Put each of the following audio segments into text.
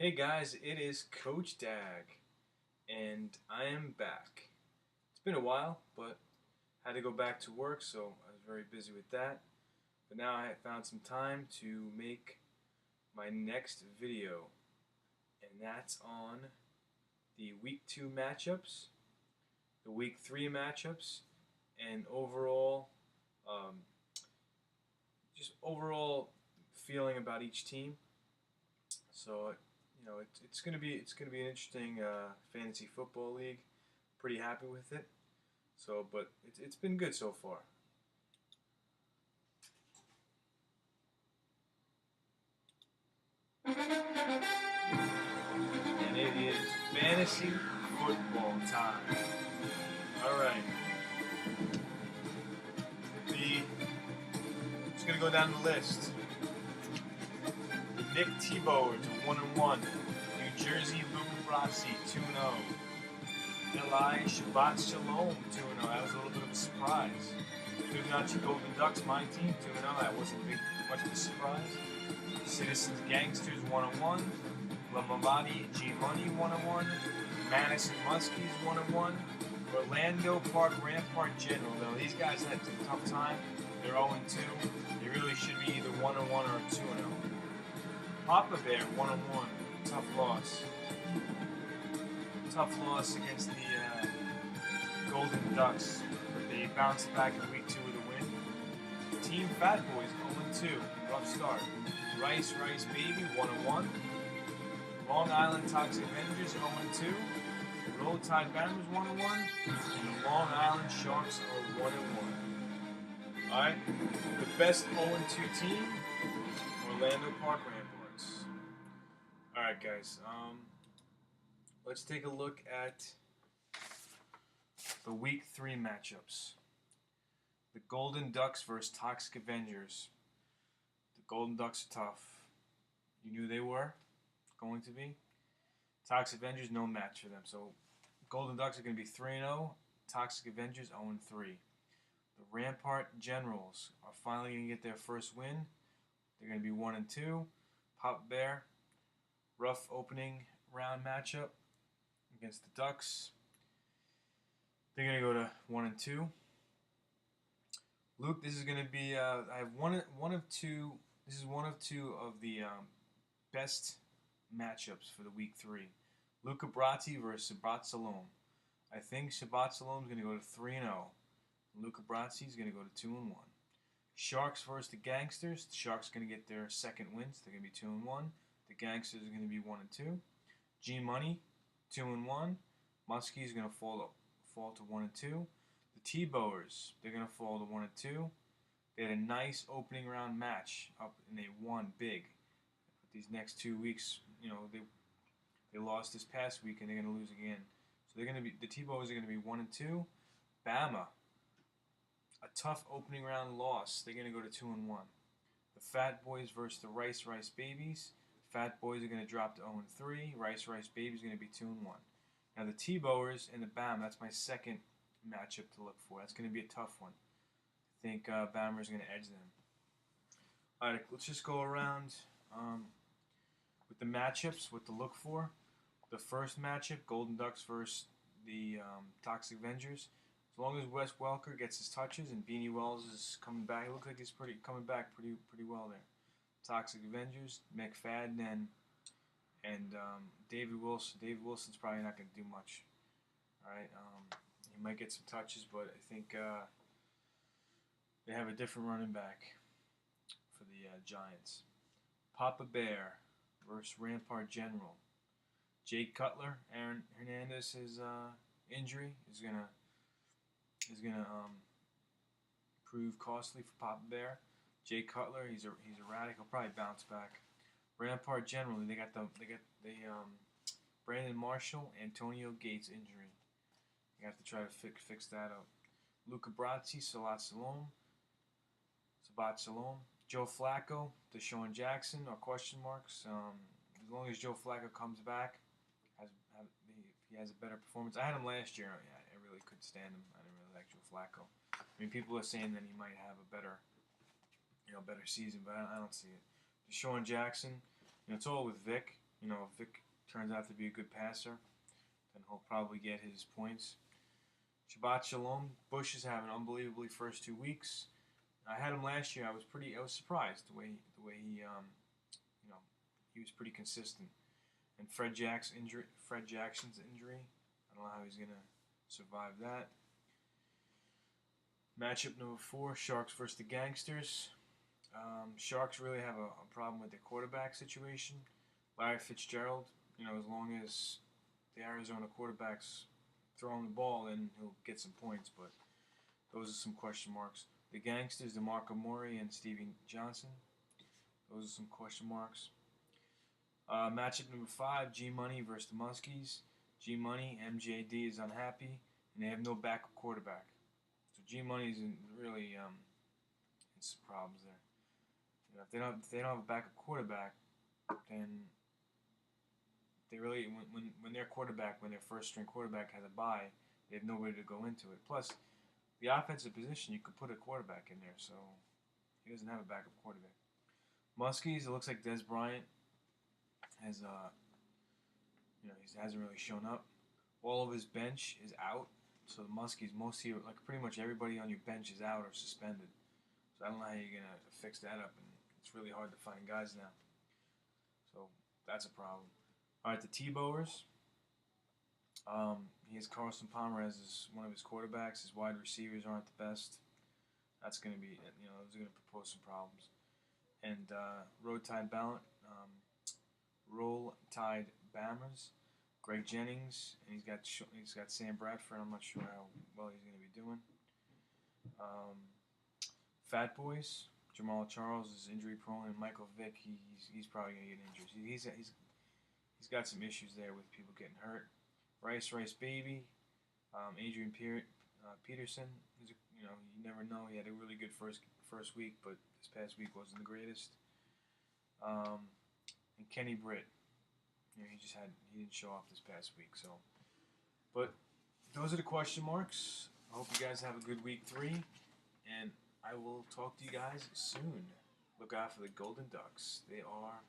Hey guys, it is Coachdag, and I am back. It's been a while, but had to go back to work, so I was very busy with that. But now I have found some time to make my next video, and that's on the Week 2 matchups, the Week 3 matchups, and um, overall feeling about each team. So it's gonna be an interesting fantasy football league. Pretty happy with it. So, but it's been good so far. And it is fantasy football time. All right. The Just gonna go down the list. The Nick Tebow to 1-1. New Jersey Luca Brasi 2-0. Eli Shabbat Shalom 2-0. That was a little bit of a surprise. Fibonacci Golden Ducks, my team 2-0. That wasn't much of a surprise. Citizens Gangsters 1-1. Lamavati G Money 1-1. Madison Muskies 1-1. Orlando Park Rampart General. Now these guys had a tough time. They're 0-2. They really should be either 1-1 or 2-0. Papa Bear 1-1. Tough loss. Tough loss against the Golden Ducks. But they bounced back in week 2 with a win. Team Fat Boys 0-2. Rough start. Rice Baby 1-1. Long Island Toxic Avengers 0-2. Roll Tide Bombers 1-1. And the Long Island Sharks are 1-1. Alright, the best 0-2 team, Orlando Park Ramparts. Alright guys, let's take a look at the Week 3 matchups. The Golden Ducks versus Toxic Avengers. The Golden Ducks are tough. You knew they were going to be. Toxic Avengers, no match for them. So Golden Ducks are going to be 3-0. Toxic Avengers 0-3. The Rampart Generals are finally going to get their first win. They're going to be 1-2. Pop Bear, rough opening round matchup against the Ducks. They're going to go to 1-2. Luke, this is going to be I have one of two. This is one of two of the best matchups for the Week 3. Luca Brati versus Shabbat Shalom. I think Shabbat Shalom is going to go to 3-0. Luca Brasi is going to go to 2-1. Sharks versus the Gangsters. The Sharks are going to get their second wins. They're going to be 2-1. The Gangsters are going to be 1-2. G Money 2-1. Muskie is going to fall to 1-2. The T-Bowers, they're going to fall to 1-2. They had a nice opening round match up and they won big. But these next 2 weeks, they lost this past week and they're going to lose again. So the T-Bowers are going to be 1-2. Bama, a tough opening round loss. They're going to go to 2-1. The Fat Boys versus the Rice Babies. Fat Boys are going to drop to 0-3. Rice Babies are going to be 2-1. Now the T-Bowers and the Bam, that's my second matchup to look for. That's going to be a tough one. I think Bammer is going to edge them. All right, let's just go around with the matchups, what to look for. The first matchup, Golden Ducks versus the Toxic Avengers. As long as Wes Welker gets his touches and Beanie Wells is coming back, it looks like he's coming back pretty well there. Toxic Avengers, McFadden and David Wilson. David Wilson's probably not going to do much. All right, he might get some touches, but I think they have a different running back for the Giants. Papa Bear versus Rampart General. Jake Cutler, Aaron Hernandez's injury is gonna prove costly for Papa Bear. Jay Cutler, he's erratic. He'll probably bounce back. Rampart generally, they got the Brandon Marshall, Antonio Gates injury. You have to try to fix that up. Luca Brasi, Shabbat Shalom. Joe Flacco, Deshaun Jackson are question marks. As long as Joe Flacco comes back, he has a better performance. I had him last year. I really couldn't stand him. I didn't really like Joe Flacco. I mean, people are saying that he might have a better season, but I don't see it. Deshaun Jackson, it's all with Vic. if Vic turns out to be a good passer, then he'll probably get his points. Shabbat Shalom. Bush is having unbelievably first 2 weeks. I had him last year. I was surprised the way he was pretty consistent. And Fred Jackson's injury. I don't know how he's gonna survive that. Matchup number 4: Sharks versus the Gangsters. Sharks really have a problem with their quarterback situation. Larry Fitzgerald. As long as the Arizona quarterback's throwing the ball, then he'll get some points. But those are some question marks. The Gangsters: DeMarco Murray and Steven Johnson. Those are some question marks. Matchup number 5: G Money versus the Muskies. G Money, MJD is unhappy, and they have no backup quarterback. So G Money is really in some problems there. If they don't have a backup quarterback, then they really when their first string quarterback has a bye, they have nobody to go into it. Plus, the offensive position, you could put a quarterback in there, so he doesn't have a backup quarterback. Muskies, it looks like Des Bryant has he hasn't really shown up. All of his bench is out, so the Muskies, pretty much everybody on your bench is out or suspended. So I don't know how you're gonna fix that up, and it's really hard to find guys now. So that's a problem. All right, the T-Bowers. He has Carson Palmer as one of his quarterbacks. His wide receivers aren't the best. That's going to be, those are going to pose some problems. And Roll Tide Bammers. Greg Jennings, and he's got Sam Bradford. I'm not sure how well he's going to be doing. Fat Boys. Jamal Charles is injury prone, and Michael Vick, he's probably going to get injured. He's got some issues there with people getting hurt. Rice Baby, Adrian Peterson. You never know. He had a really good first week, but this past week wasn't the greatest. And Kenny Britt, he didn't show off this past week. So, but those are the question marks. I hope you guys have a good week 3, and I will talk to you guys soon. Look out for the Golden Ducks. They are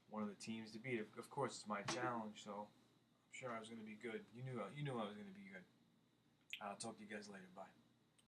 one of the teams to beat. Of course, it's my challenge, so I'm sure I was going to be good. You knew I was going to be good. I'll talk to you guys later. Bye.